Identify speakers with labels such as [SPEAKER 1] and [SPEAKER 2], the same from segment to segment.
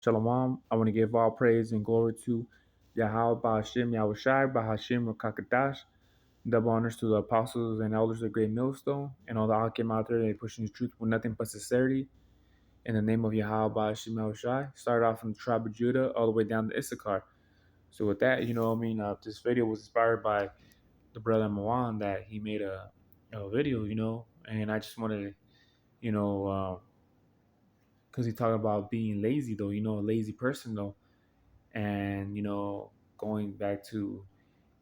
[SPEAKER 1] Shalom. I want to give all praise and glory to Yahweh Bahashim Yahushai Bahashim Rakakadash. Double honors to the apostles and elders of Great Millstone and all the Akim out there that pushing the truth with nothing but sincerity. In the name of Yahweh Bahashim Yahushai. Start off from the tribe of Judah all the way down to Issachar. So with that, this video was inspired by the brother Mawan that he made a video, and I just wanted to, because he talked about being lazy though, a lazy person though. And going back to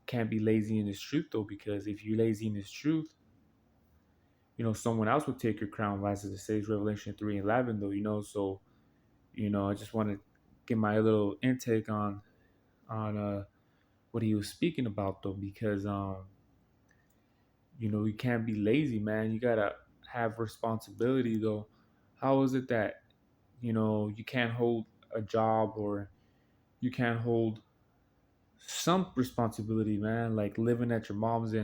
[SPEAKER 1] can't be lazy in this truth though, because if you're lazy in this truth, someone else will take your crown, as it says Revelation 3:11 though, so I just want to get my little intake on what he was speaking about though, because you can't be lazy, man. You gotta have responsibility though. How is it that you can't hold a job, or you can't hold some responsibility, man, like living at your mom's,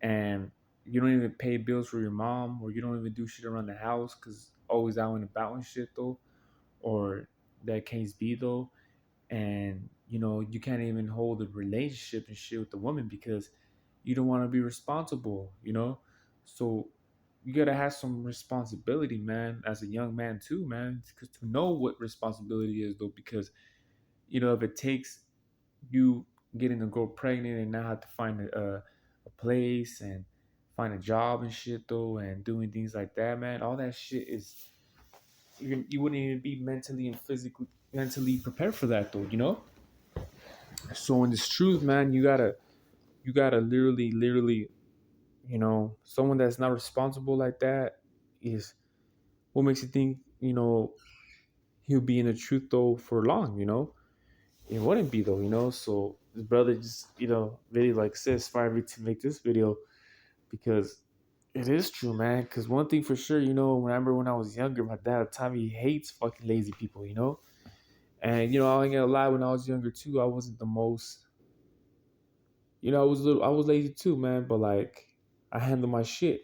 [SPEAKER 1] and you don't even pay bills for your mom, or you don't even do shit around the house because always out and about and shit though, or that case be though, and you can't even hold a relationship and shit with the woman because you don't want to be responsible, so you gotta have some responsibility, man, as a young man too, man, because to know what responsibility is though, because if it takes you getting a girl pregnant and now have to find a place and find a job and shit though, and doing things like that, man, all that shit is you wouldn't even be mentally and physically mentally prepared for that though, so in this truth, man, you gotta literally, someone that's not responsible like that is what makes you think he'll be in the truth though for long, it wouldn't be though, so this brother just really like says inspired me to make this video, because it is true, man. Because one thing for sure, remember when I was younger, my dad told me he hates fucking lazy people, and I ain't gonna lie, when I was younger too, I wasn't the most, I was lazy too, man, but like I handled my shit,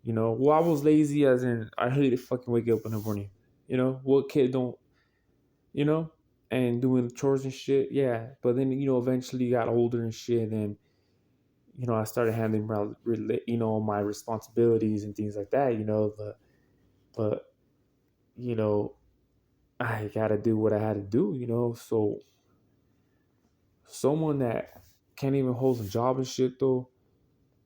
[SPEAKER 1] well, I was lazy as in I hated fucking waking up in the morning, what kid don't, you know, and doing chores and shit. Yeah, but then eventually got older and shit, and I started handling my my responsibilities and things like that. But you know I gotta do what I had to do. So someone that can't even hold a job and shit though,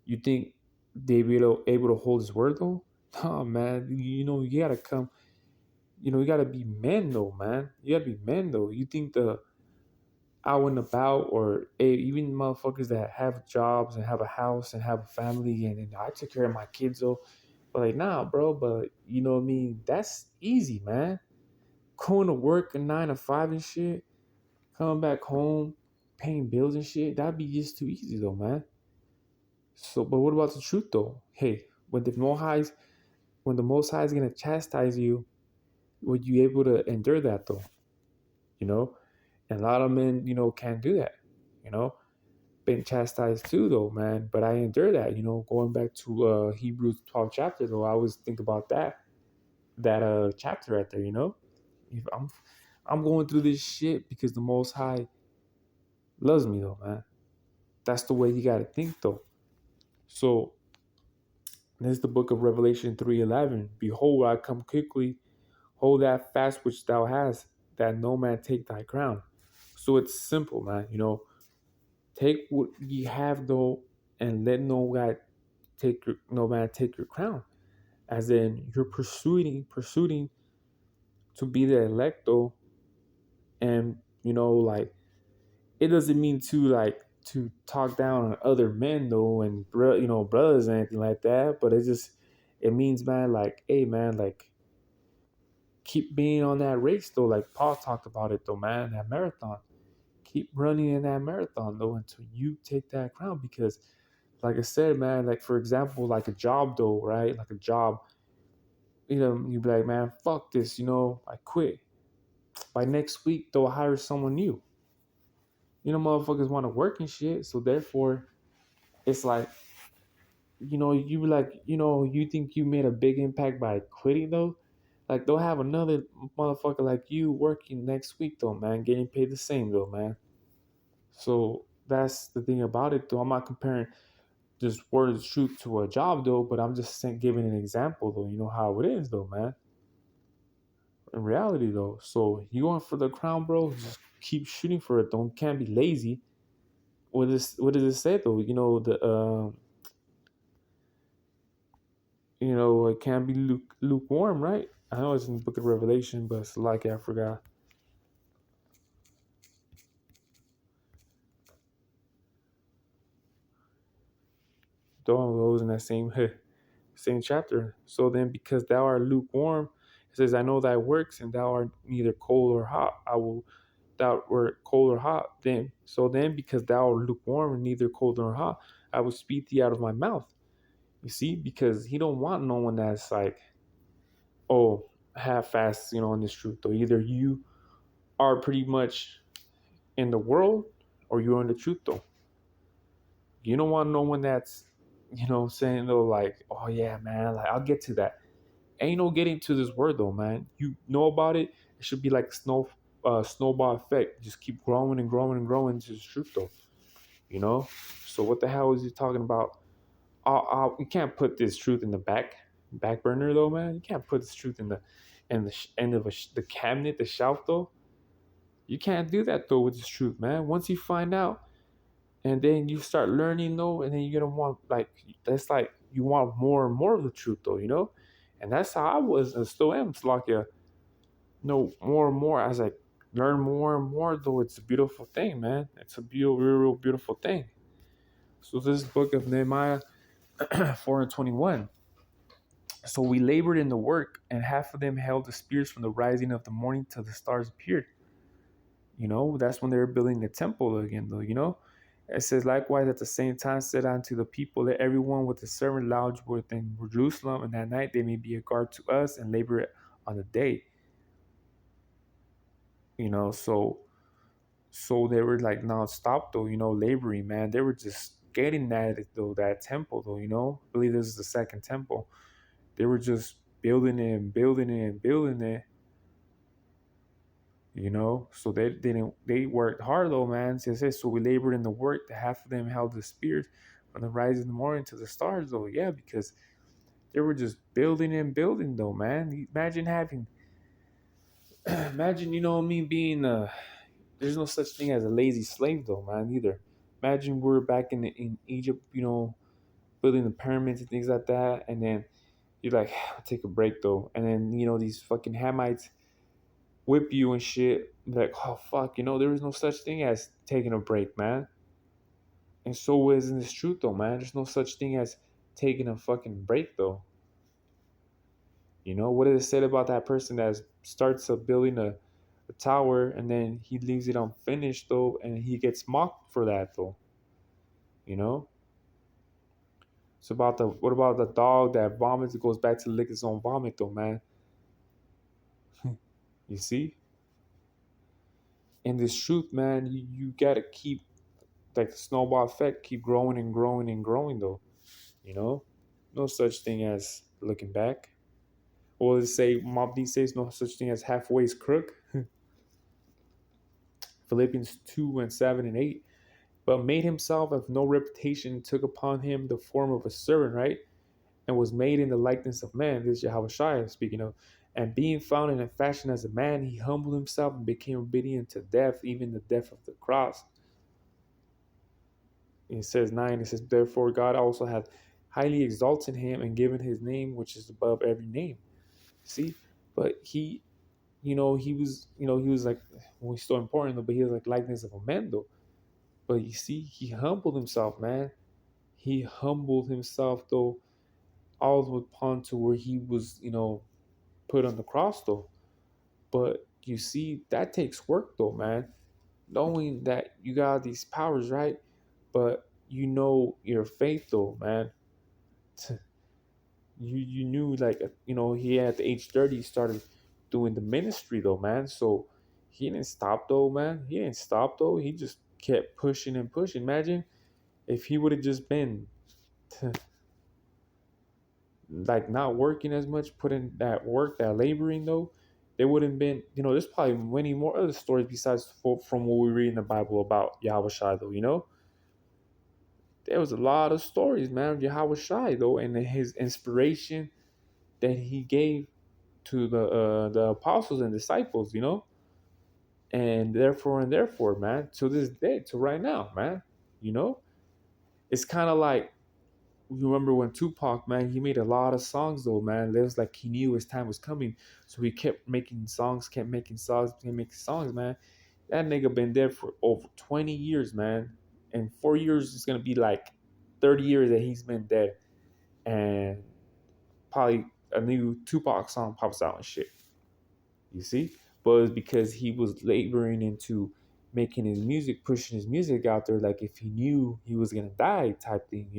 [SPEAKER 1] you think they be able to hold his word though? Nah, man. You gotta come. You gotta be men though, man. You gotta be men though. You think the out and about, or even motherfuckers that have jobs and have a house and have a family, and I took care of my kids though, but like, nah, bro, but what I mean, that's easy, man. Going to work a 9 to 5 and shit, coming back home, paying bills and shit, that'd be just too easy though, man. So but what about the truth though? Hey, when the most high is gonna chastise you, would you able to endure that though? you know and a lot of men can't do that. you know been chastised too though, man, but I endure that. Going back to Hebrews 12 chapter though, I always think about that chapter right there. If I'm going through this shit because the most high loves me though, man. That's the way you got to think though. So this is the book of Revelation 3:11. Behold, I come quickly. Hold that fast which thou hast, that no man take thy crown. So it's simple, man. Take what ye have though, and let no man take your crown. As in, you're pursuing to be the elect though, and like, it doesn't mean to talk down on other men though, and brothers and anything like that. But it means, man, like, hey, man, like, keep being on that race though, like Paul talked about it though, man, that marathon. Keep running in that marathon though until you take that crown, because like I said, man, like for example, like a job though, right? Like a job, you be like, man, fuck this, I quit. By next week, they'll hire someone new. Motherfuckers want to work and shit. So therefore, it's like, you be like, you think you made a big impact by quitting though? Like they'll have another motherfucker like you working next week though, man, getting paid the same though, man. So that's the thing about it though. I'm not comparing just word of truth to a job though, but I'm just saying, giving an example though. You know how it is though, man. In reality though. So you going for the crown, bro? Just keep shooting for it. Don't can't be lazy. What does it say though? It can't be lukewarm, right? I know it's in the Book of Revelation, but it's like I forgot. Though it was in that same same chapter. So then, because thou art lukewarm, it says, I know thy works, and thou art neither cold or hot. I will thou were cold or hot. Then, because thou art lukewarm and neither cold nor hot, I will speak thee out of my mouth. You see, because he don't want no one that's like, oh, half-assed, in this truth. Though either you are pretty much in the world, or you're in the truth. Though you don't want no one that's, saying though like, oh yeah, man, like I'll get to that. Ain't no getting to this word though, man. You know about it. It should be like snowball effect. Just keep growing and growing and growing to the truth though. You know. So what the hell is he talking about? You can't put this truth in the back burner though, man. You can't put this truth in the end of the cabinet, the shelf though. You can't do that though with this truth, man. Once you find out, and then you start learning though, and then you're gonna want like that's like you want more and more of the truth though, and that's how I was and still am. It's like more and more as I learn more and more though. It's a beautiful thing, man. It's a real beautiful thing. So this book of Nehemiah 4:21. So we labored in the work, and half of them held the spears from the rising of the morning till the stars appeared. That's when they were building the temple again, though. It says, likewise, at the same time, said unto the people, let everyone with a servant lodge within Jerusalem, and that night they may be a guard to us and labor on the day. So they were like non-stop, though, laboring, man. They were just getting at it, though, that temple, though, I believe this is the second temple. They were just building it and building it and building it. So they worked hard though, man. It says, so we labored in the work. The half of them held the spears from the rise of the morning to the stars, though. Yeah, because they were just building and building, though, man. Imagine having, imagine, me, being there's no such thing as a lazy slave, though, man, either. Imagine we're back in Egypt, building the pyramids and things like that, and then you're like, take a break, though, and then these fucking Hamites whip you and shit. Like, oh fuck, there is no such thing as taking a break, man. And so isn't this truth though, man. There's no such thing as taking a fucking break though. What is it said about that person that starts building a tower and then he leaves it unfinished though, and he gets mocked for that though. You know? It's about what about the dog that vomits? It goes back to lick its own vomit though, man. You see? In this truth, man, you gotta keep like the snowball effect, keep growing and growing and growing though. No such thing as looking back. Or say Mob D says no such thing as halfway's crook. Philippians 2 and 7 and 8. But made himself of no reputation, and took upon him the form of a servant, right? And was made in the likeness of man. This is Yahweh speaking of. And being found in a fashion as a man, he humbled himself and became obedient to death, even the death of the cross. It says 9, it says, therefore God also hath highly exalted him and given his name, which is above every name. See? But he was like, well, he's so important though, but he was like likeness of a man though. But you see, he humbled himself, man. He humbled himself though, all the way upon to where he was, put on the cross though. But you see, that takes work though, man. Knowing that you got these powers, right? But your faith though, man. You knew like he at the age 30 he started doing the ministry though, man. So he didn't stop though, man. He didn't stop though. He just kept pushing and pushing. Imagine if he would have just been like not working as much, putting that work, that laboring though, there wouldn't been, there's probably many more other stories besides from what we read in the Bible about Yahweh Shai though, there was a lot of stories, man, of Yahweh Shai though, and his inspiration that he gave to the apostles and disciples, and therefore, man, to this day, to right now, man, you know, it's kind of like, you remember when Tupac, man, he made a lot of songs though, man. It was like he knew his time was coming, so he kept making songs, kept making songs, man. That nigga been dead for over 20 years, man. In 4 years, it's gonna be like 30 years that he's been dead, and probably a new Tupac song pops out and shit. You see, but it's because he was laboring into making his music, pushing his music out there, like if he knew he was gonna die, type thing.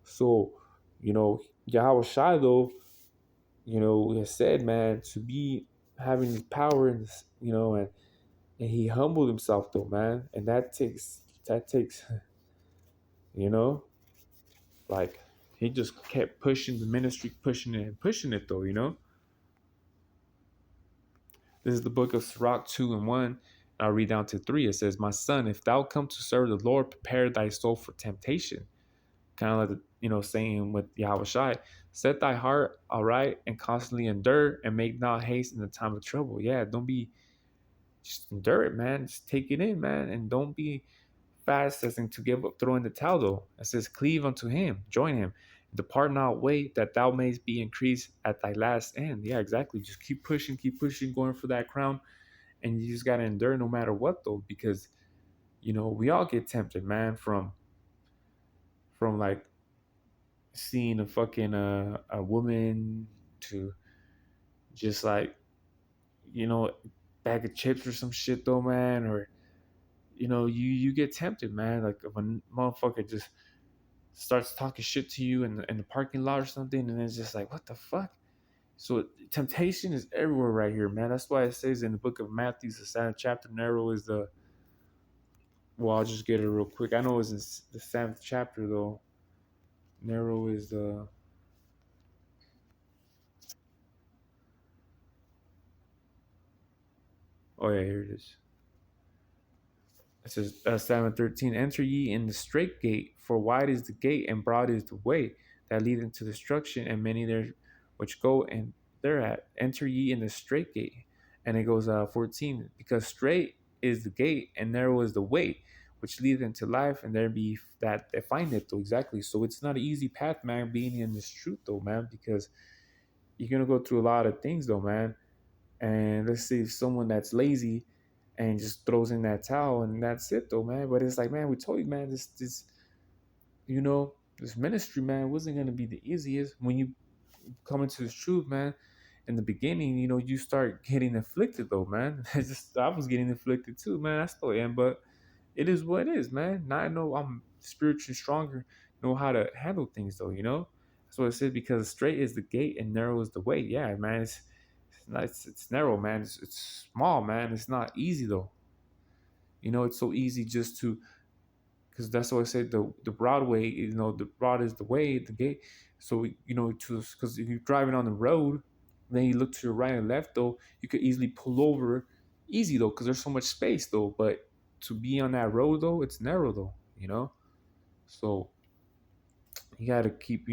[SPEAKER 1] So, Yahweh Shai though, has said, man, to be having this power and this, and he humbled himself though, man, and that takes, you know, like he just kept pushing the ministry, pushing it and pushing it though. This is the book of Sirach 2:1. I'll read down to 3. It says, "My son, if thou come to serve the Lord, prepare thy soul for temptation." Kind of like saying with Yahweh Shai, set thy heart aright and constantly endure and make not haste in the time of trouble. Yeah, don't be, just endure it, man. Just take it in, man, and don't be fast as in to give up, throwing the towel though. It says, cleave unto him, join him, depart not away, that thou mayst be increased at thy last end. Yeah, exactly. Just keep pushing, going for that crown, and you just gotta endure no matter what though, because we all get tempted, man, from like seeing a fucking a woman to just like bag of chips or some shit though, man, or you get tempted, man, like if a motherfucker just starts talking shit to you in the parking lot or something, and it's just like, what the fuck. So temptation is everywhere right here, man. That's why it says in the book of Matthew, the 7th chapter, narrow is the, well, I'll just get it real quick. I know it's in the 7th chapter though. Narrow is the, oh yeah, here it is. It says 7:13. Enter ye in the straight gate, for wide is the gate and broad is the way that leadeth into destruction, and many there which go and thereat. Enter ye in the straight gate. And it goes 14, because straight is the gate and narrow is the way which leadeth into life, and there be that find it though. Exactly. So it's not an easy path, man, being in this truth though, man, because you're gonna go through a lot of things though, man. And let's say someone that's lazy and just throws in that towel and that's it though, man. But it's like, man, we told you, man, this ministry, man, wasn't gonna be the easiest. When you come into this truth, man, in the beginning, you start getting afflicted though, man. I was getting afflicted too, man. I still am, but it is what it is, man. Now I know I'm spiritually stronger, know how to handle things though. That's what it says, because straight is the gate and narrow is the way. Yeah, man, it's narrow, man. It's small, man. It's not easy though. It's so easy just to, because that's what I said. The broad way, the broad is the way, the gate. So to, because if you're driving on the road, then you look to your right and left though, you could easily pull over, easy though, because there's so much space though. But to be on that road though, it's narrow though. So you got to keep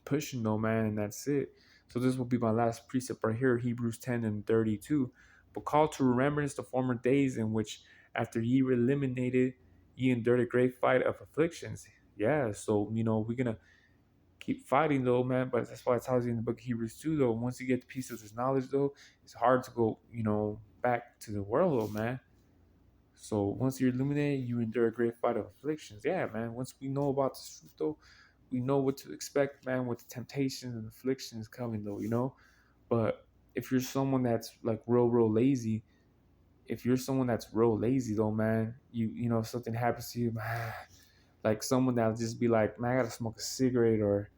[SPEAKER 1] pushing though, man, and that's it. So this will be my last precept right here, Hebrews 10:32. But call to remembrance the former days in which, after ye were eliminated, ye endured a great fight of afflictions. Yeah, so we're gonna keep fighting though, man. But that's why it tells you in the book of Hebrews 2 though, once you get the piece of this knowledge though, it's hard to go back to the world though, man. So once you're illuminated, you endure a great fight of afflictions. Yeah, man. Once we know about this truth, though, we know what to expect, man. With the temptations and afflictions coming, though. But if you're someone that's like real lazy, if you're someone that's real lazy, though, man, if something happens to you, man, like someone that'll just be like, man, I gotta smoke a cigarette, or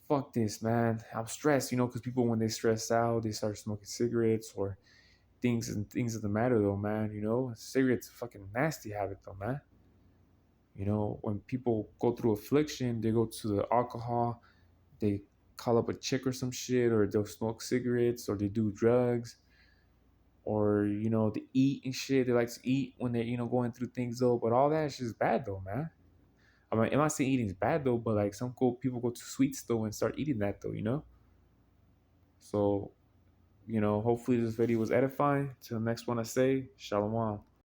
[SPEAKER 1] fuck this, man, I'm stressed, because people, when they stress out, they start smoking cigarettes or things of the matter though, man. Cigarettes a fucking nasty habit though, man. When people go through affliction, they go to the alcohol, they call up a chick or some shit, or they'll smoke cigarettes, or they do drugs, or they eat and shit. They like to eat when they're going through things though. But all that shit is bad though, man. I mean, I'm not saying eating is bad though, but like some cool people go to sweets though and start eating that though. So hopefully this video was edifying. Till the next one, I say shalom.